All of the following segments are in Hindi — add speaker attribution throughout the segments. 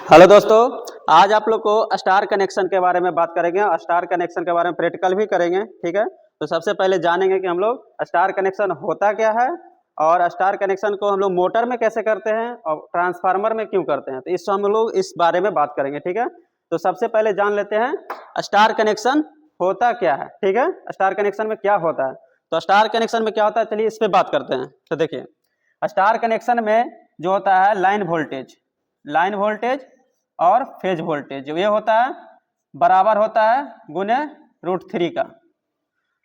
Speaker 1: हेलो दोस्तों, आज आप लोग को स्टार कनेक्शन के बारे में बात करेंगे और स्टार कनेक्शन के बारे में प्रैक्टिकल भी करेंगे। ठीक है, तो सबसे पहले जानेंगे कि हम लोग स्टार कनेक्शन होता क्या है और स्टार कनेक्शन को हम लोग मोटर में कैसे करते हैं और ट्रांसफार्मर में क्यों करते हैं। तो इस हम लोग इस बारे में बात करेंगे। ठीक है, तो सबसे पहले जान लेते हैं स्टार कनेक्शन होता क्या है। ठीक है, स्टार कनेक्शन में क्या होता है। तो स्टार कनेक्शन में क्या होता है, चलिए इस पर बात करते हैं। तो देखिए, स्टार कनेक्शन में जो होता है लाइन वोल्टेज और फेज वोल्टेज जो ये होता है बराबर होता है गुने √3 का।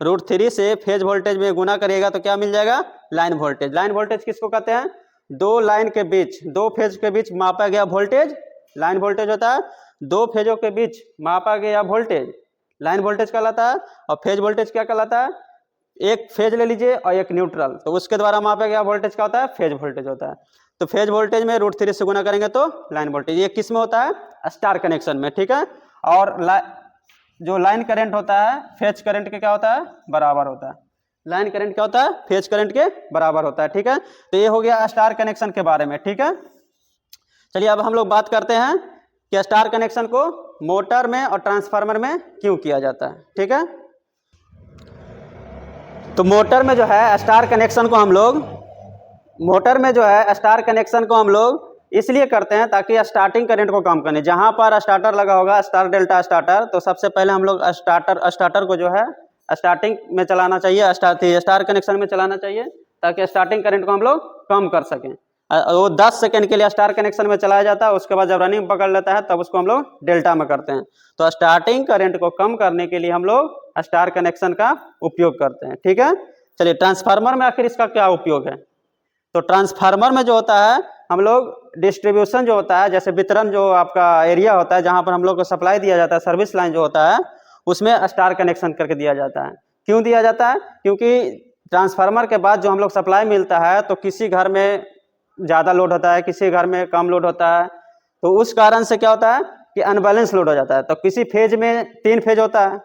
Speaker 1: √3 से फेज वोल्टेज में गुना करिएगा तो क्या मिल जाएगा, लाइन वोल्टेज। लाइन वोल्टेज किसको कहते हैं, दो लाइन के बीच, दो फेज के बीच मापा गया वोल्टेज लाइन वोल्टेज होता है। दो फेजों के बीच मापा गया वोल्टेज लाइन वोल्टेज कहलाता है। और फेज वोल्टेज क्या कहलाता है, एक फेज ले लीजिए और एक न्यूट्रल, तो उसके द्वारा मापा गया वोल्टेज क्या होता है, फेज वोल्टेज होता है। तो फेज वोल्टेज में √3 से गुना करेंगे तो लाइन वोल्टेज। ये किस में होता है, स्टार कनेक्शन में। ठीक है, और जो लाइन करंट होता है फेज करंट के क्या होता है, बराबर होता है। लाइन करंट क्या होता है, फेज करंट के बराबर होता है। ठीक है, तो ये हो गया स्टार कनेक्शन के बारे में। ठीक है, चलिए अब हम लोग बात करते हैं कि स्टार कनेक्शन को मोटर में और ट्रांसफार्मर में क्यों किया जाता है। ठीक है, तो मोटर में जो है स्टार कनेक्शन को हम लोग इसलिए करते हैं ताकि स्टार्टिंग करंट को कम करने। जहां पर स्टार्टर लगा होगा स्टार डेल्टा स्टार्टर, तो सबसे पहले हम लोग स्टार्टर को जो है स्टार्टिंग में चलाना चाहिए, स्टार कनेक्शन में चलाना चाहिए ताकि स्टार्टिंग करंट को हम लोग कम कर सकें। वो 10 सेकंड के लिए स्टार कनेक्शन में चलाया जाता है, उसके बाद जब रनिंग पकड़ लेता है तब उसको हम लोग डेल्टा में करते हैं। तो स्टार्टिंग करंट को कम करने के लिए हम लोग स्टार कनेक्शन का उपयोग करते हैं। ठीक है, चलिए ट्रांसफार्मर में आखिर इसका क्या उपयोग है। तो ट्रांसफार्मर में जो होता है हम लोग डिस्ट्रीब्यूशन जो होता है, जैसे वितरण जो आपका एरिया होता है जहां पर हम लोग को सप्लाई दिया जाता है, सर्विस लाइन जो होता है उसमें स्टार कनेक्शन करके दिया जाता है। क्यों दिया जाता है, क्योंकि ट्रांसफार्मर के बाद जो हम लोग सप्लाई मिलता है तो किसी घर में ज़्यादा लोड होता है, किसी घर में कम लोड होता है, तो उस कारण से क्या होता है कि अनबैलेंस लोड हो जाता है। तो किसी फेज में 3 फेज होता है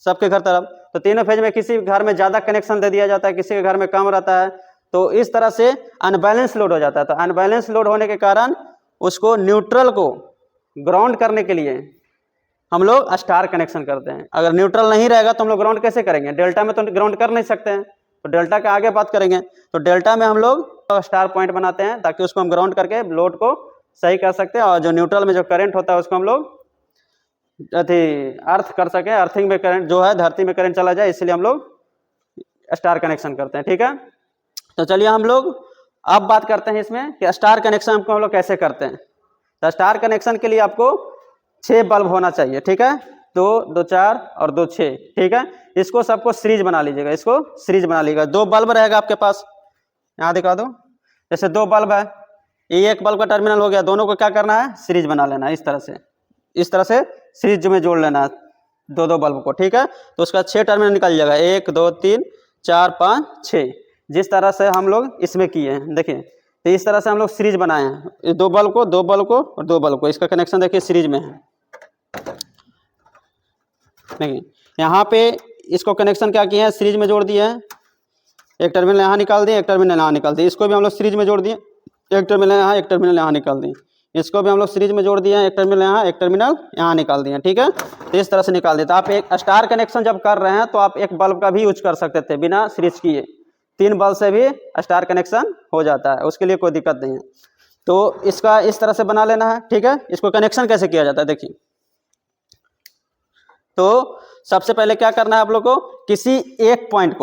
Speaker 1: सबके घर तरफ, तो तीनों फेज में किसी घर में ज़्यादा कनेक्शन दे दिया जाता है, किसी के घर में कम रहता है, तो इस तरह से अनबैलेंस लोड हो जाता है। तो अनबैलेंस लोड होने के कारण उसको न्यूट्रल को ग्राउंड करने के लिए हम लोग स्टार कनेक्शन करते हैं। अगर न्यूट्रल नहीं रहेगा तो हम लोग ग्राउंड कैसे करेंगे, डेल्टा में तो ग्राउंड कर नहीं सकते हैं, तो डेल्टा के आगे बात करेंगे। तो डेल्टा में हम लोग स्टार पॉइंट बनाते हैं ताकि उसको हम ग्राउंड करके लोड को सही कर सकते हैं, और जो न्यूट्रल में जो करंट होता है उसको हम लोग अर्थ कर सकें, अर्थिंग में करंट जो है धरती में करंट चला जाए, इसलिए हम लोग स्टार कनेक्शन करते हैं। ठीक है, तो चलिए हम लोग अब बात करते हैं इसमें कि स्टार कनेक्शन को हम लोग कैसे करते हैं। तो स्टार कनेक्शन के लिए आपको 6 बल्ब होना चाहिए। ठीक है, 2, 2, 4 और 2, 6। ठीक है, इसको सबको सीरीज बना लीजिएगा, इसको सीरीज बना लीजिएगा। 2 बल्ब रहेगा आपके पास, यहाँ दिखा दो, जैसे 2 बल्ब है, ये एक बल्ब का टर्मिनल हो गया, दोनों को क्या करना है, सीरीज बना लेना है। इस तरह से सीरीज में जोड़ लेना है 2 बल्ब को। ठीक है, तो उसका 6 टर्मिनल निकल जाएगा, 1, 2, 3, 4, 5, 6। जिस तरह से हम लोग इसमें किए हैं देखिए, तो इस तरह से हम लोग सीरीज बनाए हैं, 2 बल्ब को और 2 बल्ब को, इसका कनेक्शन देखिए सीरीज में है। देखिए यहाँ पे इसको कनेक्शन क्या किए हैं, सीरीज में जोड़ दिए हैं। एक टर्मिनल यहाँ निकाल दिए, एक टर्मिनल यहाँ निकाल दिए, इसको भी हम लोग सीरीज में जोड़ दिए, एक टर्मिनल यहाँ, एक टर्मिनल यहाँ निकाल दिए, इसको भी हम लोग सीरीज में जोड़ दिए हैं, एक टर्मिनल यहाँ, एक टर्मिनल यहाँ निकाल दिए। ठीक है, तो इस तरह से निकाल दिए। तो आप एक स्टार कनेक्शन जब कर रहे हैं तो आप एक बल्ब का भी यूज कर सकते थे बिना सीरीज किए, 3 बल्ब से भी स्टार कनेक्शन हो जाता है, उसके लिए कोई दिक्कत नहीं है। तो इसका इस तरह से बना लेना है। ठीक है, इसको कनेक्शन कैसे किया जाता है देखिए, तो सबसे पहले क्या करना है आप लोग को, किसी एक पॉइंट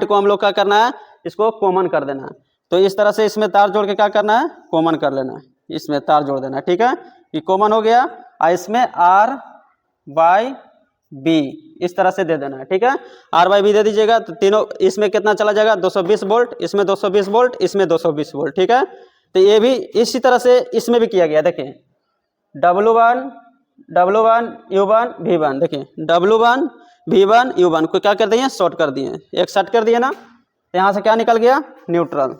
Speaker 1: को हम लोग क्या करना है, इसको कॉमन कर देना है। तो इस तरह से इसमें तार जोड़ के क्या करना है, कॉमन कर लेना है, इसमें तार जोड़ देना है। ठीक है, ये कॉमन हो गया, और इसमें R/B इस तरह से दे देना है। ठीक है, R/B दे दीजिएगा, तो तीनों इसमें कितना चला जाएगा, 220 वोल्ट, इसमें 220 वोल्ट, इसमें 220 वोल्ट। ठीक है, तो ये भी इसी तरह से इसमें भी किया गया। देखिए W1 U1 V1, देखिए W1 V1 U1 को क्या कर दिए, शॉर्ट कर दिए, एक शॉर्ट कर दिए ना, तो यहाँ से क्या निकल गया, न्यूट्रल,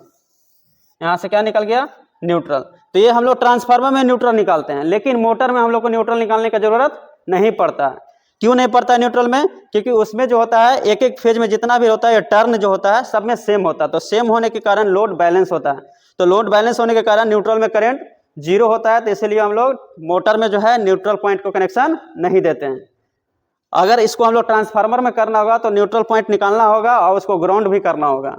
Speaker 1: यहाँ से क्या निकल गया, न्यूट्रल। तो ये हम लोग ट्रांसफार्मर में न्यूट्रल निकालते हैं, लेकिन मोटर में हम लोग को न्यूट्रल निकालने की जरूरत नहीं पड़ता है। क्यों नहीं पड़ता है न्यूट्रल में, क्योंकि उसमें जो होता है एक एक फेज में जितना भी होता है टर्न जो होता है सब में सेम होता है, तो सेम होने के कारण लोड बैलेंस होता है। तो लोड बैलेंस होने के कारण न्यूट्रल में करंट जीरो होता है, तो इसलिए हम लोग मोटर में जो है न्यूट्रल पॉइंट को कनेक्शन नहीं देते हैं। अगर इसको हम लोग ट्रांसफार्मर में करना होगा तो न्यूट्रल पॉइंट निकालना होगा और उसको ग्राउंड भी करना होगा,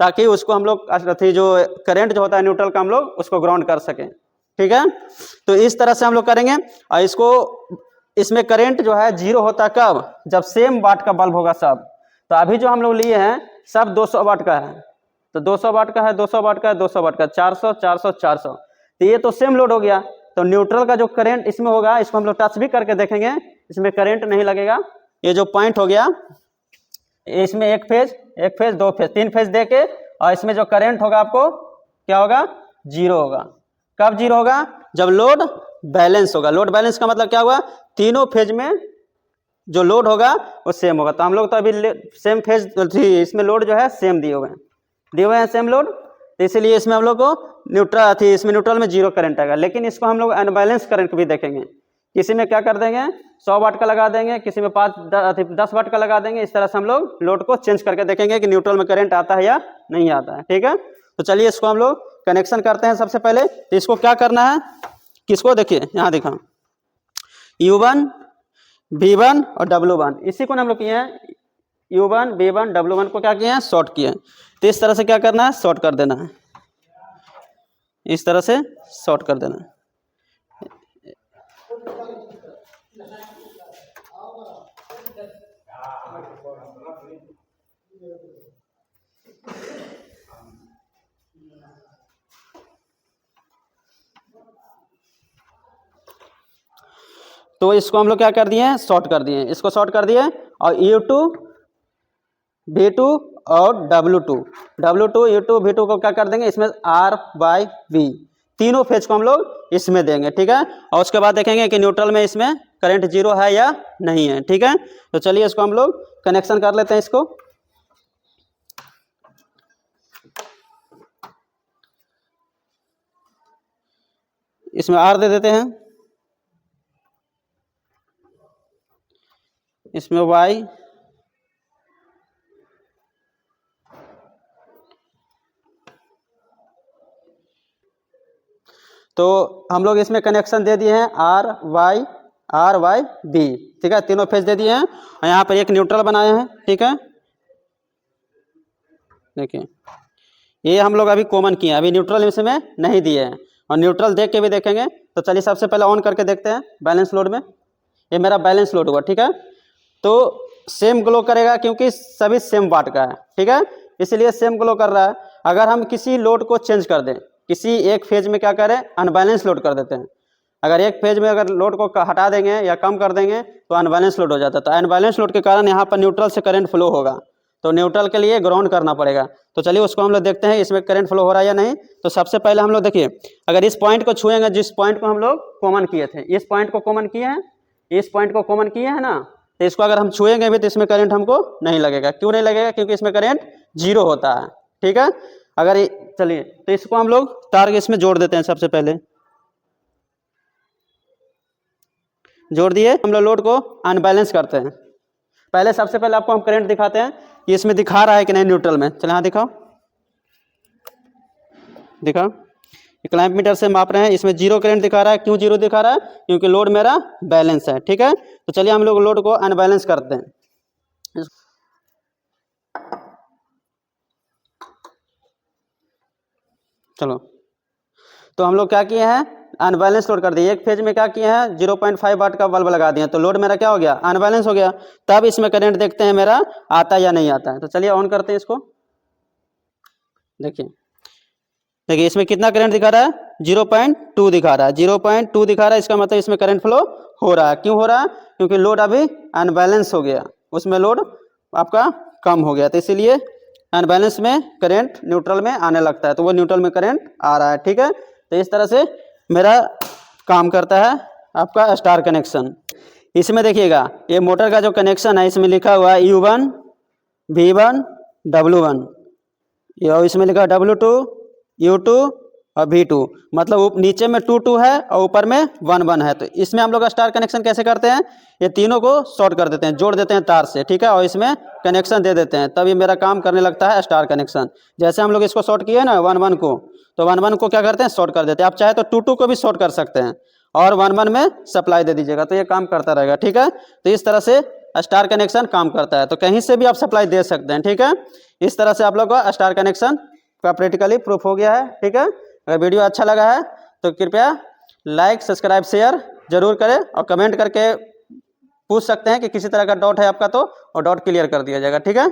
Speaker 1: ताकि उसको हम लोग जो करंट जो होता है न्यूट्रल का हम लोग उसको ग्राउंड कर सकें। ठीक है, तो इस तरह से हम लोग करेंगे। और इसको इसमें करंट जो है जीरो होता है कब, जब सेम वाट का बल्ब होगा सब। तो अभी जो हम लोग लिए हैं सब 200 वाट का है, तो 200 वाट का है, 200 वाट का है, 200 वाट का, 400 400 400, तो ये तो सेम लोड हो गया। तो न्यूट्रल का जो करंट इसमें होगा, इसको हम लोग टच भी करके देखेंगे, इसमें करंट नहीं लगेगा। ये जो पॉइंट हो गया, इसमें एक फेज, दो फेज, तीन फेज दे के, और इसमें जो करंट होगा आपको क्या होगा, जीरो होगा। कब जीरो होगा, जब लोड बैलेंस होगा। लोड बैलेंस का मतलब क्या हुआ, तीनों फेज में जो लोड होगा वो सेम होगा। तो हम लोग तो अभी सेम फेज इसमें लोड जो है सेम दिए हुए हैं सेम लोड, तो इसीलिए इसमें हम लोग को न्यूट्रल थी, इसमें न्यूट्रल में जीरो करंट आएगा। लेकिन इसको हम लोग अनबैलेंस करंट भी देखेंगे, किसी में क्या कर देंगे 100 वाट का लगा देंगे, किसी में 10 वाट का लगा देंगे। इस तरह से हम लोग लोड को चेंज करके देखेंगे कि न्यूट्रल में करंट आता है या नहीं आता है। ठीक है, तो चलिए इसको हम लोग कनेक्शन करते हैं। सबसे पहले तो इसको क्या करना है, किसको देखिए यहाँ दिखा, U1 V1 और W1, इसी को हम लोग किए हैं। U1 V1 W1 को क्या किए हैं, शॉर्ट किए हैं। तो इस तरह से क्या करना है, शॉर्ट कर देना है, इस तरह से शॉर्ट कर देना है। तो इसको हम लोग क्या कर दिए, शॉर्ट कर दिए, इसको शॉर्ट कर दिए। और U2 V2 और W2 U2 V2 को क्या कर देंगे, इसमें R/V तीनों फेज को हम लोग इसमें देंगे। ठीक है, और उसके बाद देखेंगे कि न्यूट्रल में इसमें करंट जीरो है या नहीं है। ठीक है, तो चलिए इसको हम लोग कनेक्शन कर लेते हैं। इसको इसमें R दे देते हैं, इसमें Y, तो हम लोग इसमें कनेक्शन दे दिए हैं R/Y B। ठीक है, तीनों फेज दे दिए हैं और यहाँ पर एक न्यूट्रल बनाए हैं। ठीक है, देखिए ये हम लोग अभी कॉमन किए हैं, अभी न्यूट्रल इसमें नहीं दिए हैं, और न्यूट्रल देख के भी देखेंगे। तो चलिए सबसे पहले ऑन करके देखते हैं बैलेंस लोड में। ये मेरा बैलेंस लोड हुआ। ठीक है, तो सेम ग्लो करेगा क्योंकि सभी सेम वाट का है। ठीक है, इसलिए सेम ग्लो कर रहा है। अगर हम किसी लोड को चेंज कर दें, किसी एक फेज में क्या करें, अनबैलेंस लोड कर देते हैं। अगर एक फेज में अगर लोड को हटा देंगे या कम कर देंगे तो अनबैलेंस लोड हो जाता है। तो अनबैलेंस लोड के कारण यहाँ पर न्यूट्रल से करंट फ्लो होगा, तो न्यूट्रल के लिए ग्राउंड करना पड़ेगा। तो चलिए उसको हम लोग देखते हैं इसमें करंट फ्लो हो रहा है या नहीं। तो सबसे पहले हम लोग देखिए, अगर इस पॉइंट को छुएंगे, जिस पॉइंट को हम लोग कॉमन किए थे, इस पॉइंट को कॉमन किए हैं, इस पॉइंट को कॉमन किए हैं ना, तो इसको अगर हम छुएंगे भी तो इसमें करंट हमको नहीं लगेगा। क्यों नहीं लगेगा, क्योंकि इसमें करंट जीरो होता है। ठीक है, अगर चलिए तो इसको हम लोग तार के इसमें जोड़ देते हैं। सबसे पहले जोड़ दिए, हम लोग लोड को अनबैलेंस करते हैं। पहले सबसे पहले आपको हम करंट दिखाते हैं कि इसमें दिखा रहा है कि नहीं न्यूट्रल में। चलिए हाँ दिखाओ, दिखाओ, क्लैंप मीटर से माप रहे हैं, इसमें जीरो करंट दिखा रहा है। क्यों जीरो दिखा रहा है, क्योंकि लोड मेरा बैलेंस है। ठीक है, तो चलिए हम लोग लोड को अनबैलेंस करते हैं। चलो, तो हम लोग क्या किए हैं, अनबैलेंस लोड कर दिए। एक फेज में क्या किए हैं, 0.5 वाट का बल्ब लगा दिया, तो लोड मेरा क्या हो गया, अनबैलेंस हो गया। तब इसमें करंट देखते हैं मेरा आता या नहीं आता है। तो चलिए ऑन करते हैं इसको। देखिए देखिए इसमें कितना करंट दिखा रहा है, 0.2 दिखा रहा है, 0.2 दिखा रहा है। इसका मतलब इसमें करंट फ्लो हो रहा है। क्यों हो रहा है, क्योंकि लोड अभी अनबैलेंस हो गया, उसमें लोड आपका कम हो गया, तो इसीलिए अनबैलेंस में करंट न्यूट्रल में आने लगता है, तो वो न्यूट्रल में करंट आ रहा है। ठीक है, तो इस तरह से मेरा काम करता है आपका स्टार कनेक्शन। इसमें देखिएगा ये मोटर का जो कनेक्शन है, इसमें लिखा हुआ है U1 V1 W1, और इसमें लिखा W2 U2 और V2, मतलब नीचे में 2 2 है और ऊपर में 1 1 है। तो इसमें हम लोग स्टार कनेक्शन कैसे करते हैं, ये तीनों को शॉर्ट कर देते हैं, जोड़ देते हैं तार से, ठीक है, और इसमें कनेक्शन दे देते हैं, तब ये मेरा काम करने लगता है स्टार कनेक्शन। जैसे हम लोग इसको शॉर्ट किए ना 1 1 को, तो 1 1 को क्या करते हैं, शॉर्ट कर देते हैं। आप चाहे तो 2 2 को भी शॉर्ट कर सकते हैं और 1 1 में सप्लाई दे दीजिएगा, तो ये काम करता रहेगा, ठीक है। तो इस तरह से स्टार कनेक्शन काम करता है। तो कहीं से भी आप सप्लाई दे सकते हैं, ठीक है। इस तरह से आप लोग का स्टार कनेक्शन का प्रैक्टिकली प्रूफ हो गया है, ठीक है। अगर वीडियो अच्छा लगा है तो कृपया लाइक सब्सक्राइब शेयर जरूर करें और कमेंट करके पूछ सकते हैं कि किसी तरह का डाउट है आपका तो, और डाउट क्लियर कर दिया जाएगा, ठीक है।